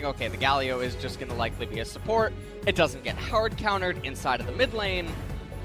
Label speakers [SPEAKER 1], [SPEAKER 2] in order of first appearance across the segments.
[SPEAKER 1] think, okay, the Galio is just going to likely be a support. It doesn't get hard countered inside of the mid lane.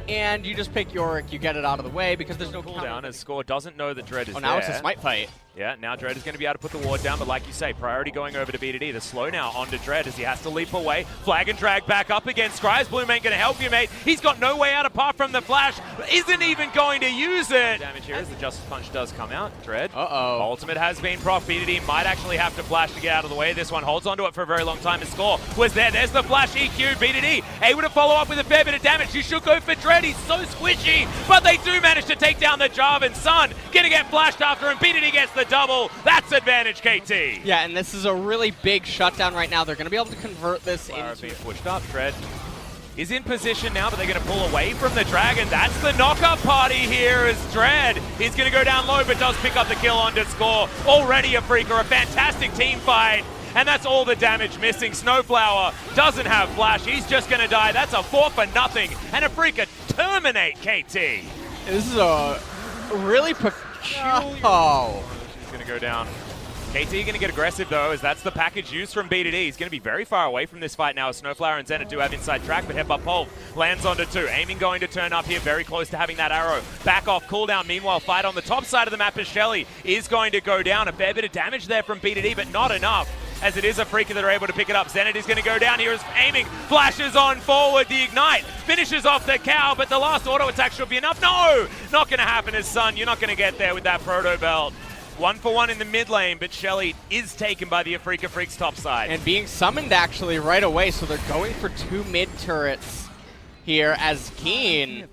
[SPEAKER 1] And you just pick Yorick, you get it out of the way because there's no
[SPEAKER 2] cooldown as Score doesn't know that Dread is there.
[SPEAKER 1] Oh, now it's a smite fight.
[SPEAKER 2] Yeah, now Dread is going to be able to put the ward down, but like you say, priority going over to BDD. The slow now onto Dread as he has to leap away. Flag and drag back up again. Scry's Bloom ain't going to help you, mate. He's got no way out apart from the flash. Isn't even going to use it. Damage here as the Justice Punch does come out. Dread. Ultimate has been proc. BDD might actually have to flash to get out of the way. This one holds onto it for a very long time. And Score was there. There's the flash EQ. BDD able to follow up with a fair bit of damage. You should go for Dread. He's so squishy, but they do manage to take down the Jarvan. Sun gonna get flashed after him. BDD gets the double. That's advantage, KT.
[SPEAKER 1] Yeah, and this is a really big shutdown right now. They're going to be able to convert this into...
[SPEAKER 2] being pushed up. Dread is in position now, but they're going to pull away from the Dragon. That's the knockup party here as Dread is going to go down low, but does pick up the kill on Score. Already Afreeca, a fantastic team fight. And that's all the damage missing. Snowflower doesn't have flash. He's just going to die. That's a 4-for-0. And Afreeca terminate KT.
[SPEAKER 1] This is a really peculiar... Oh.
[SPEAKER 2] Going to go down. KT going to get aggressive though, as that's the package used from BDD. He's going to be very far away from this fight now. Snowflower and Zenit do have inside track, but Headbutt Pulve lands onto 2. Aiming going to turn up here, very close to having that arrow. Back off cooldown. Meanwhile, fight on the top side of the map as Shelly is going to go down. A fair bit of damage there from BDD, but not enough, as it is Afreeca that are able to pick it up. Zenit is going to go down here as Aiming flashes on forward. The Ignite finishes off the cow, but the last auto attack should be enough. No! Not going to happen as Sun. You're not going to get there with that Proto Belt. 1-for-1 in the mid lane, but Shelly is taken by the Afreeca Freecs top side.
[SPEAKER 1] And being summoned actually right away, so they're going for 2 mid turrets here as Keen.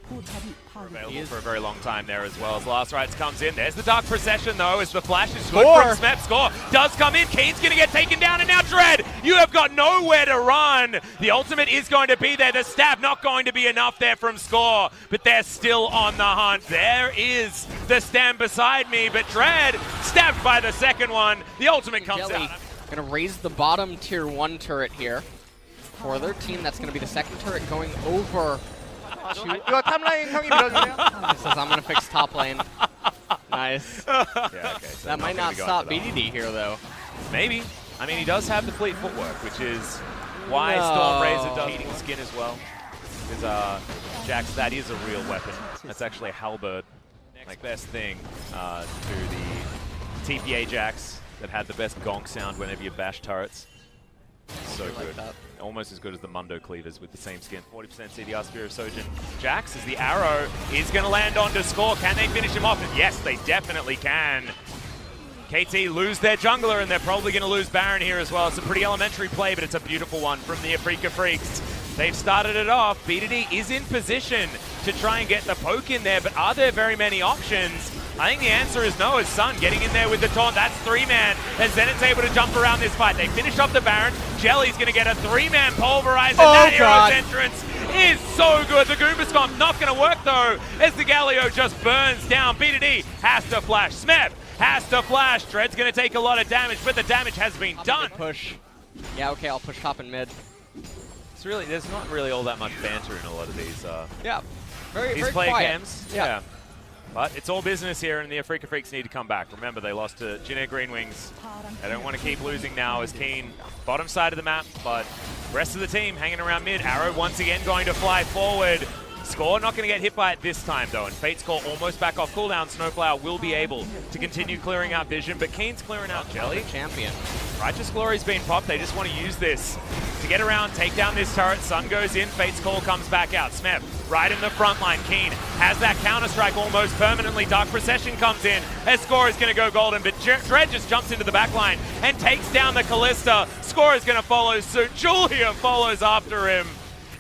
[SPEAKER 2] Available for a very long time there as well as Last Rites comes in. There's the Dark Procession though, as the flash is good from Smep. Score does come in. Keen's going to get taken down, and now Dread, you have got nowhere to run. The ultimate is going to be there. The stab not going to be enough there from Score, but they're still on the hunt. There is the stand beside me, but Dread stabbed by the second one. The ultimate comes out.
[SPEAKER 1] Going to raise the bottom tier 1 turret here for their team. That's going to be the second turret going over.
[SPEAKER 3] 이거 탑라인 형이 밀어주세요.
[SPEAKER 1] He says, I'm going to fix top lane. Nice.
[SPEAKER 2] Yeah, okay, so
[SPEAKER 1] that might not stop BDD here, though.
[SPEAKER 2] Maybe. I mean, he does have the fleet footwork, which is why Stormrazor does heating skin as well. Because Jax, that is a real weapon. That's actually a halberd. Next best thing to the TPA Jax that had the best gong sound whenever you bash turrets. So good. Almost as good as the Mundo Cleavers with the same skin. 40% CDR Spear of Sojin. Jax, as the arrow is going to land onto Score. Can they finish him off? And yes, they definitely can. KT lose their jungler, and they're probably going to lose Baron here as well. It's a pretty elementary play, but it's a beautiful one from the Afreeca Freecs. They've started it off. BDD is in position to try and get the poke in there, but are there very many options? I think the answer is no, as Sun getting in there with the taunt. That's 3-man, as Zenit's able to jump around this fight. They finish off the Baron. Jelly's going to get a 3-man pulverizer. That hero's entrance is so good. The Goomba Stomp not going to work, though, as the Galio just burns down. BDD has to flash. Smep has to flash. Dread's going to take a lot of damage, but the damage has been done.
[SPEAKER 1] Push. Yeah, okay, I'll push top and mid.
[SPEAKER 2] It's really, there's not really all that much banter in a lot of these.
[SPEAKER 1] Yeah, very
[SPEAKER 2] player
[SPEAKER 1] quiet.
[SPEAKER 2] cams. Yeah. But it's all business here, and the Afreeca Freecs need to come back. Remember, they lost to Jin Green Wings. They don't want to keep losing now as Keen, bottom side of the map, but rest of the team hanging around mid. Arrow once again going to fly forward. Score not going to get hit by it this time, though, and Fate's Call almost back off cooldown. Snowflower will be able to continue clearing out Vision, but Keen's clearing out Jelly.
[SPEAKER 1] Champion.
[SPEAKER 2] Righteous Glory's been popped. They just want to use this to get around, take down this turret. Sun goes in, Fate's Call comes back out. Smep right in the front line. Keen has that counter-strike almost permanently. Dark Procession comes in. As Score is going to go golden, but Dread just jumps into the back line and takes down the Callista. Score is going to follow suit. Julia follows after him.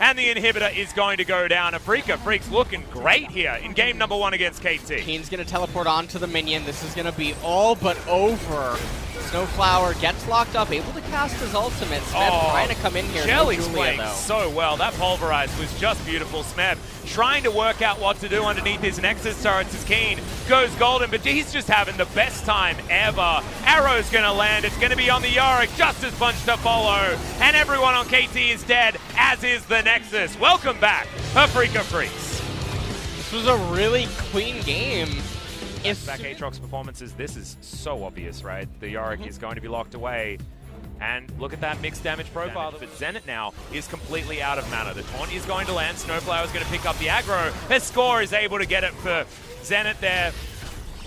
[SPEAKER 2] And the inhibitor is going to go down. Afreeca Freecs looking great here in game number 1 against KT.
[SPEAKER 1] Keen's going to teleport onto the minion. This is going to be all but over. Snowflower gets locked up, able to cast his ultimate. Smeb trying to come in here.
[SPEAKER 2] Jelly's playing so well. That pulverize was just beautiful. Smeb trying to work out what to do underneath his Nexus turrets as Keen goes golden, but he's just having the best time ever. Arrow's going to land. It's going to be on the Yorick. Justice Punch to follow. And everyone on KT is dead, as is the Nexus. Welcome back, Afreeca Freecs.
[SPEAKER 1] This was a really clean game.
[SPEAKER 2] Back Aatrox performances, this is so obvious, right? The Yorick is going to be locked away. And look at that mixed damage profile. But Zenit now is completely out of mana. The taunt is going to land. Snowflower is going to pick up the aggro. His score is able to get it for Zenit there.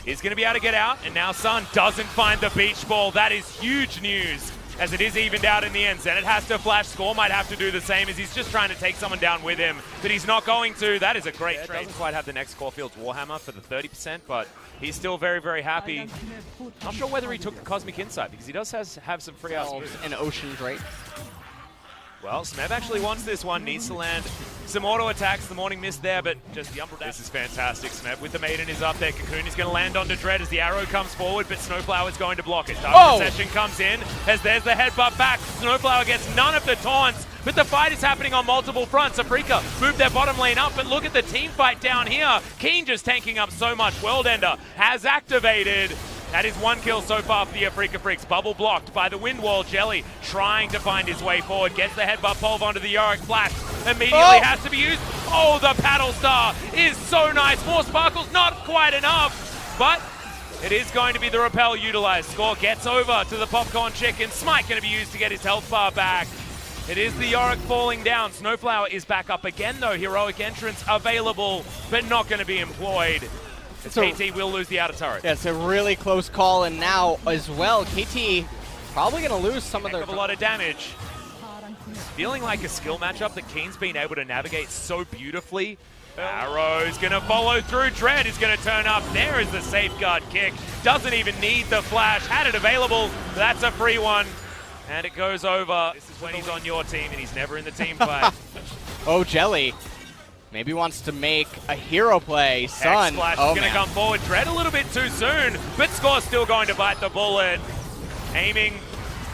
[SPEAKER 2] He's going to be able to get out. And now Sun doesn't find the beach ball. That is huge news, as it is evened out in the end. Zenit has to flash. Score might have to do the same, as he's just trying to take someone down with him, but he's not going to. That is a great trade. Doesn't quite have the next Caulfield's Warhammer for the 30%, but he's still very, very happy. Not sure whether he took the Cosmic Insight, because he does have some free outs.
[SPEAKER 1] An Ocean Drake.
[SPEAKER 2] Well, Smev actually wants this one. Needs to land some auto attacks. The morning mist there, but just the Umbral. This is fantastic. Smev with the Maiden is up there. Cocoon is going to land onto Dread as the arrow comes forward, but Snowflower is going to block it. Dark Possession comes in as there's the headbutt back. Snowflower gets none of the taunts, but the fight is happening on multiple fronts. Afreeca moved their bottom lane up, but look at the team fight down here. Keen just tanking up so much. World Ender has activated. That is one kill so far for the Afreeca Freecs. Bubble blocked by the wind wall. Jelly trying to find his way forward. Gets the headbutt pulve onto the Yorick. Flash immediately has to be used. Oh, the paddle star is so nice. More sparkles, not quite enough, but it is going to be the repel utilized. Score gets over to the popcorn chicken. Smite going to be used to get his health bar back. It is the Yorick falling down. Snowflower is back up again though. Heroic entrance available, but not going to be employed. KT will lose the outer turret.
[SPEAKER 1] Yeah, it's a really close call, and now as well, KT probably going to lose some of their...
[SPEAKER 2] a lot of damage. Feeling like a skill matchup that Keen's been able to navigate so beautifully. Arrow's going to follow through. Dread is going to turn up. There is the safeguard kick. Doesn't even need the flash. Had it available. That's a free one. And it goes over. This is when he's on your team and he's never in the team fight.
[SPEAKER 1] Oh, Jelly. Maybe wants to make a hero play. Sun.
[SPEAKER 2] Splash is going to come forward. Dread a little bit too soon, but Score's still going to bite the bullet. Aiming,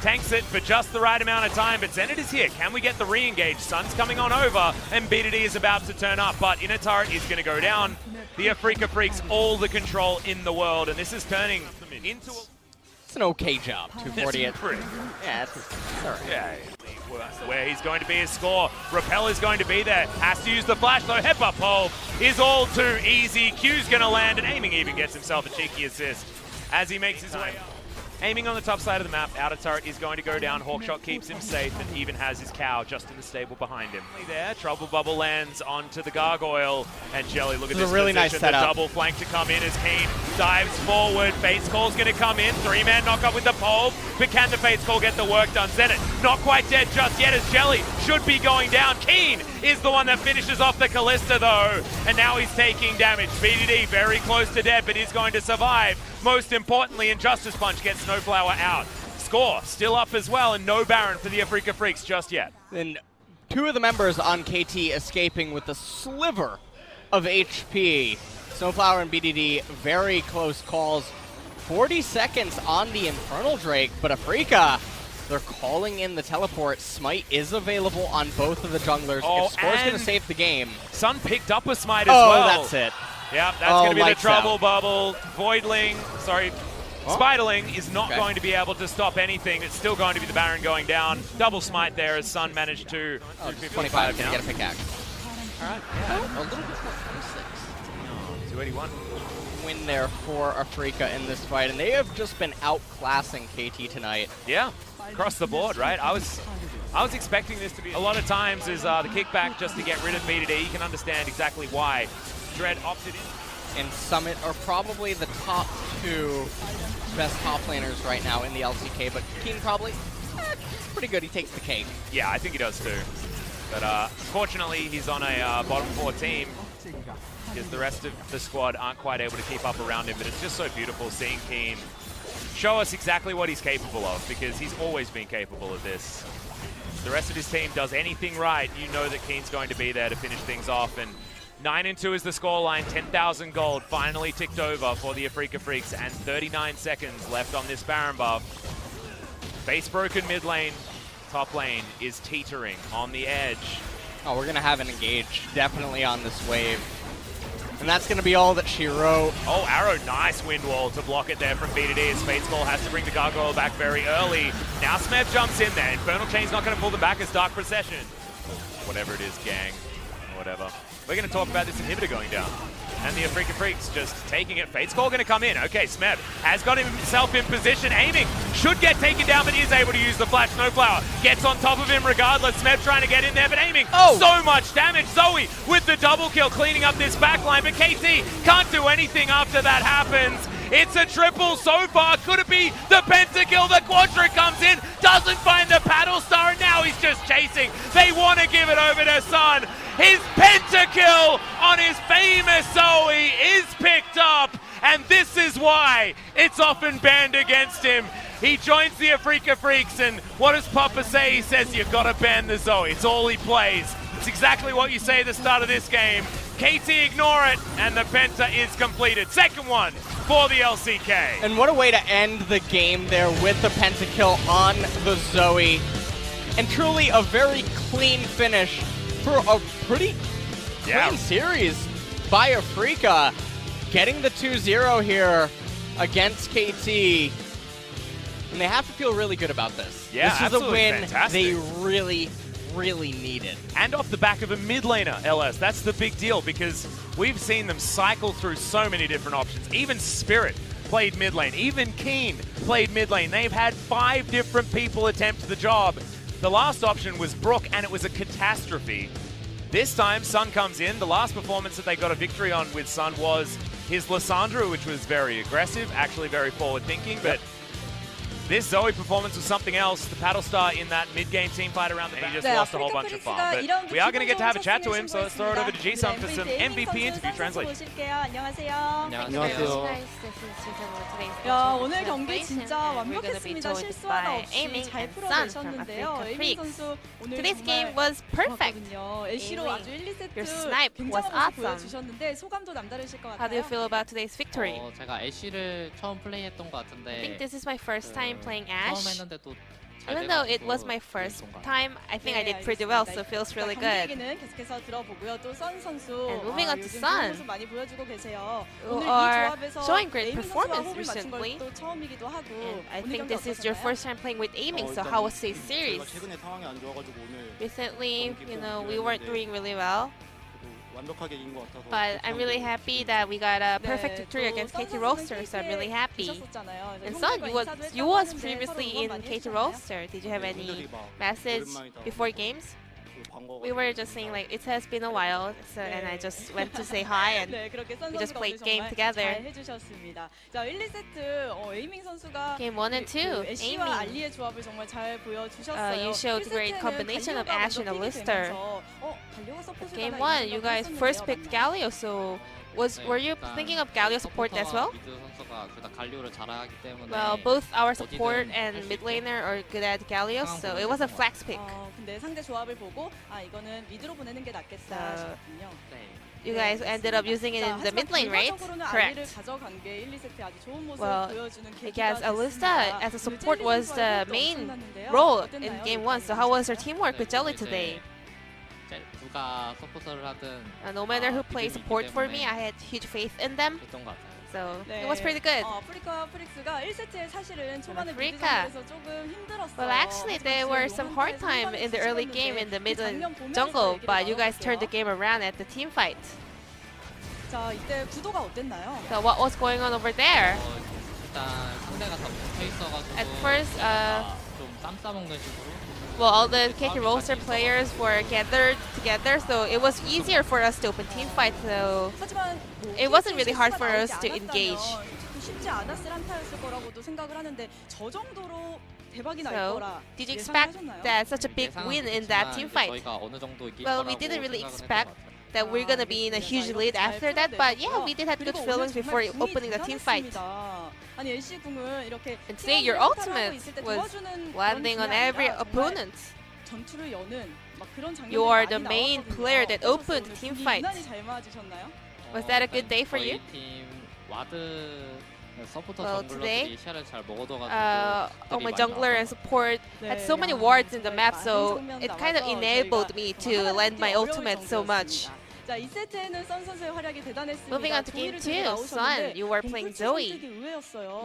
[SPEAKER 2] tanks it for just the right amount of time, but Zenit is here. Can we get the re-engage? Sun's coming on over, and BDD is about to turn up, but inner turret is going to go down. The Afreeca Freecs all the control in the world, and this is turning into...
[SPEAKER 1] It's an okay job. 240
[SPEAKER 2] it's pretty.
[SPEAKER 1] Yeah, it's all right.
[SPEAKER 2] Yeah. Where he's going to be his score. Repel is going to be there. Has to use the flash though. Headbutt pole is all too easy. Q's going to land, and Aiming even gets himself a cheeky assist as he makes his way up. Aiming on the top side of the map. Outer turret is going to go down. Hawkshot keeps him safe and even has his cow just in the stable behind him. There, Trouble Bubble lands onto the Gargoyle, and Jelly, look at this
[SPEAKER 1] really
[SPEAKER 2] position.
[SPEAKER 1] Nice setup.
[SPEAKER 2] The double flank to come in as Keen dives forward. Fates Call's going to come in. 3-man knock up with the pole, but can the Fates Call get the work done? Zenit not quite dead just yet, as Jelly should be going down. Keen is the one that finishes off the Callista though, and now he's taking damage. BDD very close to dead, but is going to survive. Most importantly, Injustice Punch gets Snowflower out. Score still up as well, and no Baron for the Afreeca Freecs just yet.
[SPEAKER 1] And two of the members on KT escaping with a sliver of HP. Snowflower and BDD, very close calls. 40 seconds on the Infernal Drake, but Afreeca, they're calling in the teleport. Smite is available on both of the junglers. If Score's going to save the game.
[SPEAKER 2] Sun picked up a Smite as well.
[SPEAKER 1] Oh, that's it.
[SPEAKER 2] Yeah, that's going to be the Trouble Bubble. Spiderling is not going to be able to stop anything. It's still going to be the Baron going down. Double Smite there as Sun managed to...
[SPEAKER 1] 25 to get a pickaxe.
[SPEAKER 2] All right.
[SPEAKER 1] Yeah. A little bit more 26.
[SPEAKER 2] 281.
[SPEAKER 1] Win there for Afreeca in this fight, and they have just been outclassing KT tonight.
[SPEAKER 2] Yeah, across the board, right? I was expecting this to be... A lot of times is the kickback just to get rid of BDD. You can understand exactly why Dread opted in.
[SPEAKER 1] And Summit are probably the top two best top laners right now in the LCK, but Keen probably pretty good. He takes the cake.
[SPEAKER 2] Yeah, I think he does too. But fortunately, he's on a bottom 4 team, because the rest of the squad aren't quite able to keep up around him. But it's just so beautiful seeing Keen show us exactly what he's capable of, because he's always been capable of this. The rest of his team does anything right, you know that Keen's going to be there to finish things off. And 9-2 is the scoreline. 10,000 gold finally ticked over for the Afreeca Freecs, and 39 seconds left on this Baron buff. Face broken mid lane. Top lane is teetering on the edge.
[SPEAKER 1] Oh, we're going to have an engage definitely on this wave. And that's going to be all that she wrote.
[SPEAKER 2] Oh, Arrow, nice wind wall to block it there from BDD. As Fate's Call has to bring the Gargoyle back very early. Now Smev jumps in there. Infernal Chain's not going to pull them back as Dark Procession. Whatever it is, gang. Whatever. We're going to talk about this inhibitor going down. And the Afreeca Freecs just taking it. Fate's Call going to come in. Okay, Smeb has got himself in position, aiming. Should get taken down, but is able to use the flash. Snowflower gets on top of him regardless. Smeb trying to get in there, but aiming.
[SPEAKER 1] Oh.
[SPEAKER 2] So much damage. Zoe with the double kill, cleaning up this backline, but KT can't do anything after that happens. It's a triple so far. Could it be the pentakill? The quadra comes in, doesn't find the paddle star, and now he's just chasing. They want to give it over to Sun. His pentakill on his famous Zoe is picked up, and this is why it's often banned against him. He joins the Afreeca Freecs, and what does Papa say? He says, you've got to ban the Zoe. It's all he plays. It's exactly what you say at the start of this game. KT ignore it, and the penta is completed. Second one for the LCK.
[SPEAKER 1] And what a way to end the game there with the pentakill on the Zoe. And truly a very clean finish for a pretty clean series by Afreeca. Getting the 2-0 here against KT. And they have to feel really good about this.
[SPEAKER 2] Yeah,
[SPEAKER 1] this is a win
[SPEAKER 2] fantastic.
[SPEAKER 1] they really needed.
[SPEAKER 2] And off the back of a mid laner, LS. That's the big deal because we've seen them cycle through so many different options. Even Spirit played mid lane. Even Keen played mid lane. They've had 5 different people attempt the job. The last option was Brook, and it was a catastrophe. This time, Sun comes in. The last performance that they got a victory on with Sun was his Lissandra, which was very aggressive, actually very forward-thinking, but this Zoe performance was something else. The paddle star in that mid-game team fight around the back. He just lost a whole bunch of farm. But we are going to get to have a chat to him, so let's throw it over to Ji-Sun for some MVP interview translation.
[SPEAKER 4] 안녕하세요.
[SPEAKER 5] 야, 오늘 경기 진짜 완벽했습니다. 실수 하나 없이 잘 풀어내셨는데요. 에이밍 선수 오늘
[SPEAKER 4] Today's game was perfect.
[SPEAKER 5] LC로 아주 1, 2세트
[SPEAKER 4] Your snipe was
[SPEAKER 5] 굉장한 모습
[SPEAKER 4] awesome.
[SPEAKER 5] 보여주셨는데 소감도 남다르실 것
[SPEAKER 4] How do you
[SPEAKER 5] 같아요.
[SPEAKER 4] feel about today's victory?
[SPEAKER 6] 제가 애쉬를 처음 플레이했던 것
[SPEAKER 4] I
[SPEAKER 6] 같은데
[SPEAKER 4] think this is my first time playing
[SPEAKER 6] 처음
[SPEAKER 4] Ashe.
[SPEAKER 6] 했는데도 잘
[SPEAKER 4] Even though it
[SPEAKER 6] 돼가지고
[SPEAKER 4] was my
[SPEAKER 6] 좋은
[SPEAKER 4] first
[SPEAKER 6] 순간.
[SPEAKER 4] time, I think I did pretty well, so it feels really
[SPEAKER 5] 경기
[SPEAKER 4] good.
[SPEAKER 5] 얘기는 계속해서 들어보고요. 또 선 선수
[SPEAKER 4] And moving on to
[SPEAKER 5] 요즘
[SPEAKER 4] Sun,
[SPEAKER 5] 좋은 모습 많이 보여주고 계세요.
[SPEAKER 4] who
[SPEAKER 5] 오늘 이
[SPEAKER 4] are
[SPEAKER 5] 조합에서
[SPEAKER 4] showing great
[SPEAKER 5] 에이밍 선수와
[SPEAKER 4] performance
[SPEAKER 5] 호흡을 맞춘
[SPEAKER 4] recently.
[SPEAKER 5] 건 또 처음이기도 하고
[SPEAKER 4] And I
[SPEAKER 5] 오늘
[SPEAKER 4] think
[SPEAKER 5] 경기
[SPEAKER 4] this is your
[SPEAKER 5] 어떠셨나요?
[SPEAKER 4] first time playing with aiming, so how was today's series?
[SPEAKER 7] 최근에 상황이 안 좋아가지고 오늘
[SPEAKER 4] Recently, we weren't doing really well,
[SPEAKER 7] 완벽하게 이긴 것 같아서.
[SPEAKER 4] but I'm really happy that we got a perfect
[SPEAKER 5] 네,
[SPEAKER 4] victory
[SPEAKER 5] 또
[SPEAKER 4] against
[SPEAKER 5] 선
[SPEAKER 4] KT
[SPEAKER 5] 선수는
[SPEAKER 4] Rolster, so I'm
[SPEAKER 5] KT 에
[SPEAKER 4] really happy.
[SPEAKER 5] 계셨었잖아요. 이제
[SPEAKER 4] And Sun,
[SPEAKER 5] 홈플레이
[SPEAKER 4] you
[SPEAKER 5] 인사도
[SPEAKER 4] was
[SPEAKER 5] 했다고
[SPEAKER 4] previously
[SPEAKER 5] 하는데
[SPEAKER 4] in
[SPEAKER 5] 서로 응원 많이
[SPEAKER 4] KT
[SPEAKER 5] 해주셨나요?
[SPEAKER 4] Rolster. Did you have any message before games? We were just saying like it has been a while, so and I just went to say hi and
[SPEAKER 5] 네, 그렇게 선
[SPEAKER 4] we just
[SPEAKER 5] 선수가
[SPEAKER 4] played
[SPEAKER 5] 오늘
[SPEAKER 4] game
[SPEAKER 5] 정말
[SPEAKER 4] together.
[SPEAKER 5] 잘 해주셨습니다. 자, 1, 2세트 에이밍 선수가
[SPEAKER 4] Game 1 and 2,
[SPEAKER 5] 애쉬와
[SPEAKER 4] aiming.
[SPEAKER 5] 알리의 조합을 정말 잘 보여주셨어요.
[SPEAKER 4] You showed great
[SPEAKER 5] 1세트는
[SPEAKER 4] combination of
[SPEAKER 5] 갈리오가
[SPEAKER 4] Ashe and
[SPEAKER 5] 먼저
[SPEAKER 4] Rolster.
[SPEAKER 5] 픽이 되면서, 갈리오가 서포트를
[SPEAKER 4] Game
[SPEAKER 5] 하나
[SPEAKER 4] 1, you
[SPEAKER 5] 이런
[SPEAKER 4] guys
[SPEAKER 5] 생각을
[SPEAKER 4] first
[SPEAKER 5] 했었는데요.
[SPEAKER 4] picked
[SPEAKER 5] 맞나요?
[SPEAKER 4] Galio, so were you thinking of Galio support as well?
[SPEAKER 6] 미드 선수가 둘 다 갈리오를 잘하기 때문에
[SPEAKER 4] Well, both our support and mid laner are good at Galio, so it was a flex pick.
[SPEAKER 5] 근데 상대 조합을 보고 이거는 미드로 보내는 게 낫겠다 싶군요.
[SPEAKER 4] You guys ended up using it in the mid lane, right? Correct. Well, I guess Alusta as a support was the main role in game 1, so how was her teamwork with Jelly today?
[SPEAKER 6] 누가 서포터를 하든
[SPEAKER 4] No matter who plays support for me, I had huge faith in them,
[SPEAKER 6] 했던 것 같아요.
[SPEAKER 4] so it was pretty good.
[SPEAKER 5] 아프리카 프릭스가 1세트에 사실은 초반에 미드
[SPEAKER 4] Afreeca.
[SPEAKER 5] 상대에서 조금 힘들었어요.
[SPEAKER 4] Well, actually, there were some hard time in the early game in the mid jungle, but you guys turned the game around at the team fight.
[SPEAKER 5] 자, 이때 구도가 어땠나요?
[SPEAKER 4] So what was going on over there?
[SPEAKER 6] 일단 상대가 다 붙어 있어가지고
[SPEAKER 4] At first,
[SPEAKER 6] 좀 쌈 싸먹는 식으로
[SPEAKER 4] well, all the KT Rolster players were gathered together, so it was easier for us to open team fight. So
[SPEAKER 5] 하지만
[SPEAKER 4] it wasn't really hard for us to engage.
[SPEAKER 5] 쉽지 않았을 한타였을 거라고도 생각을 하는데 저 정도로 대박이 날
[SPEAKER 4] So,
[SPEAKER 5] 거라
[SPEAKER 4] did you expect
[SPEAKER 5] 예상하셨나요?
[SPEAKER 4] that such a big win in that team fight?
[SPEAKER 6] 저희가 어느 정도 이길
[SPEAKER 4] Well,
[SPEAKER 6] 거라고
[SPEAKER 4] we didn't really
[SPEAKER 6] 생각을 했던
[SPEAKER 4] expect
[SPEAKER 6] 것 같아요.
[SPEAKER 4] that we're gonna be in a huge lead after that, but yeah, we did have good feelings before opening the team fight.
[SPEAKER 5] 아니 LC 궁은 이렇게
[SPEAKER 4] And today, your ultimate was landing on every opponent.
[SPEAKER 5] 전투를 여는 막 그런 장면이
[SPEAKER 4] You are
[SPEAKER 5] 많이
[SPEAKER 4] the main
[SPEAKER 5] 나왔거든요.
[SPEAKER 4] player that
[SPEAKER 5] 어떠셨어요?
[SPEAKER 4] opened the
[SPEAKER 5] 오늘
[SPEAKER 4] team
[SPEAKER 5] 분위기
[SPEAKER 4] fight.
[SPEAKER 5] 유난히 잘 맞으셨나요?
[SPEAKER 4] Was that a good day for you?
[SPEAKER 6] 저희 팀 와드 서포터
[SPEAKER 4] Well,
[SPEAKER 6] 정글러들이
[SPEAKER 4] today,
[SPEAKER 6] 시야를 잘 먹어둬가지고
[SPEAKER 4] all my jungler and support had so many wards in the map, so it kind of enabled me to land my ultimate so much.
[SPEAKER 5] 자, 2세트에는 선 선수의 활약이 대단했습니다.
[SPEAKER 4] Moving on to game 2, Sun, you were playing Zoe.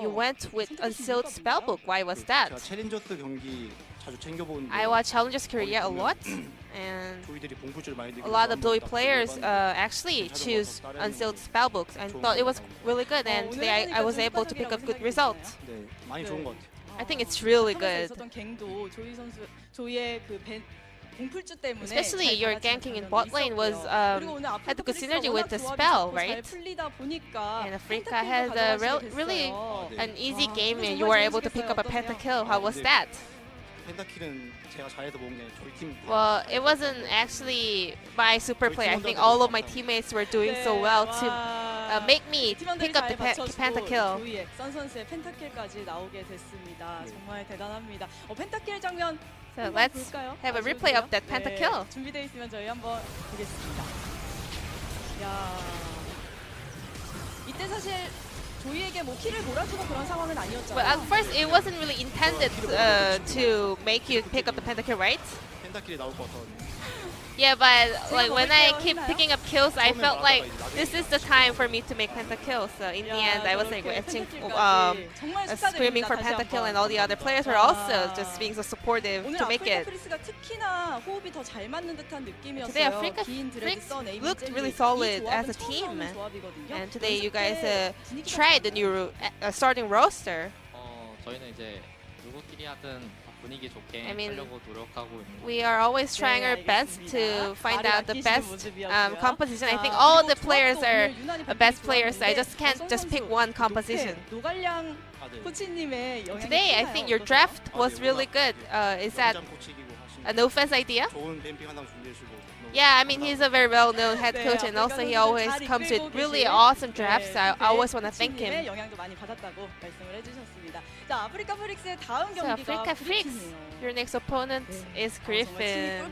[SPEAKER 4] You went with Unsealed Spellbook. Why was that?
[SPEAKER 7] 제가 챌린저스 경기 자주 챙겨본.
[SPEAKER 4] I watch Challengers Korea a lot, and
[SPEAKER 7] 조이들이 봉풀줄을 많이
[SPEAKER 4] a lot of Doi players actually choose unsealed spellbooks and thought it was really good, and today I was able to pick up good results.
[SPEAKER 7] 네, 많이 좋은 것 같아요.
[SPEAKER 4] I think it's really good.
[SPEAKER 5] 있었던 갱도 조이 선수 조이의 그 공풀주 때문에
[SPEAKER 4] Especially your ganking in bot lane was had a good synergy with the spell, right? And Afreeca had a really an easy game, and you were able to pick up a pentakill. How was that?
[SPEAKER 7] 펜타킬은 제가 잘해서 먹은 게 저희 팀.
[SPEAKER 4] Well, it wasn't actually my super play. I think all of my teammates were doing so well to make me pick up the pentakill.
[SPEAKER 5] 조이의 선 선수의 펜타킬까지 나오게 됐습니다. 정말 대단합니다. 펜타킬 장면
[SPEAKER 4] So let's have a replay of that pentakill.
[SPEAKER 5] 준비되어 있으면 저희 한번 보겠습니다. 야, 이때 사실 조이에게 뭐 키를 몰아주고 그런 상황은 아니었잖아요.
[SPEAKER 4] But at first, it wasn't really intended to make you pick up the pentakill, right?
[SPEAKER 7] 펜타킬이 나올 것 같아요.
[SPEAKER 4] Yeah, but like when I keep picking up kills, I felt like this is the time for me to make pentakills. So in the end, I was like screaming for pentakill, and all the other players were also just being so supportive to make it. Today, Afreeca Freecs looked really solid as a team, and today you guys tried the new starting roster.
[SPEAKER 6] 저희는 이제 누구끼리 하든 분위기 좋게
[SPEAKER 4] I mean,
[SPEAKER 6] 하려고 노력하고 있는.
[SPEAKER 4] we are always trying our best to find out the best composition. I think all the players are best players. So I just can't just pick one composition. Today, I think your draft was really good. Is that an offense idea?
[SPEAKER 7] 좋은 뱀핑 하나 준비해주고.
[SPEAKER 4] Yeah, I mean, he's a very well-known head coach, and also he always comes with really awesome drafts. So I always want to thank him. So Afreeca Freecs, your next opponent is Griffin.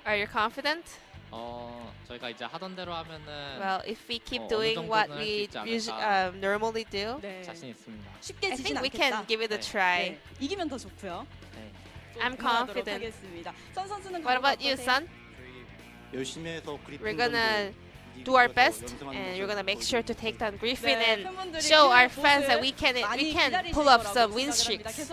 [SPEAKER 4] Are you confident?
[SPEAKER 6] 저희가 이제 하던 대로 하면은
[SPEAKER 4] Well, if we keep doing what we normally do,
[SPEAKER 6] 자신 있습니다.
[SPEAKER 4] I think we can give it a try.
[SPEAKER 5] 이기면 더 좋고요.
[SPEAKER 4] I'm confident. What about you, Sun?
[SPEAKER 7] 열심히 해서
[SPEAKER 4] We're gonna do our best, and we're gonna make sure to take down Griffin and show our fans that we can pull up some win streaks. Thank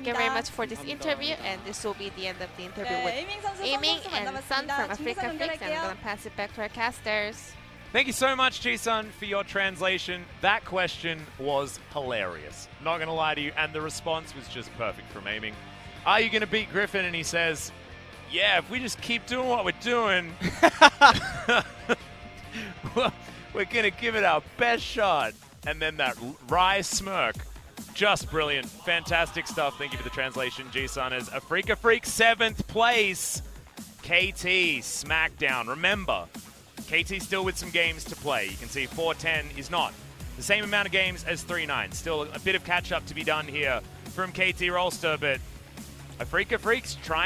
[SPEAKER 4] you very much for this interview, and this will be the end of the interview with Aiming and Sun from Afreeca Freecs, and I'm gonna pass it back to our casters.
[SPEAKER 2] Thank you so much, Ji-sun, for your translation. That question was hilarious. Not going to lie to you, and the response was just perfect from Aiming. Are you going to beat Griffin? And he says, yeah, if we just keep doing what we're doing, we're going to give it our best shot. And then that wry smirk. Just brilliant. Fantastic stuff. Thank you for the translation, Ji-sun. As Afreeca Freecs 7th place. KT Smackdown. Remember, KT still with some games to play. You can see 4-10 is not the same amount of games as 3-9. Still a bit of catch-up to be done here from KT Rolster, but Afreeca Freecs trying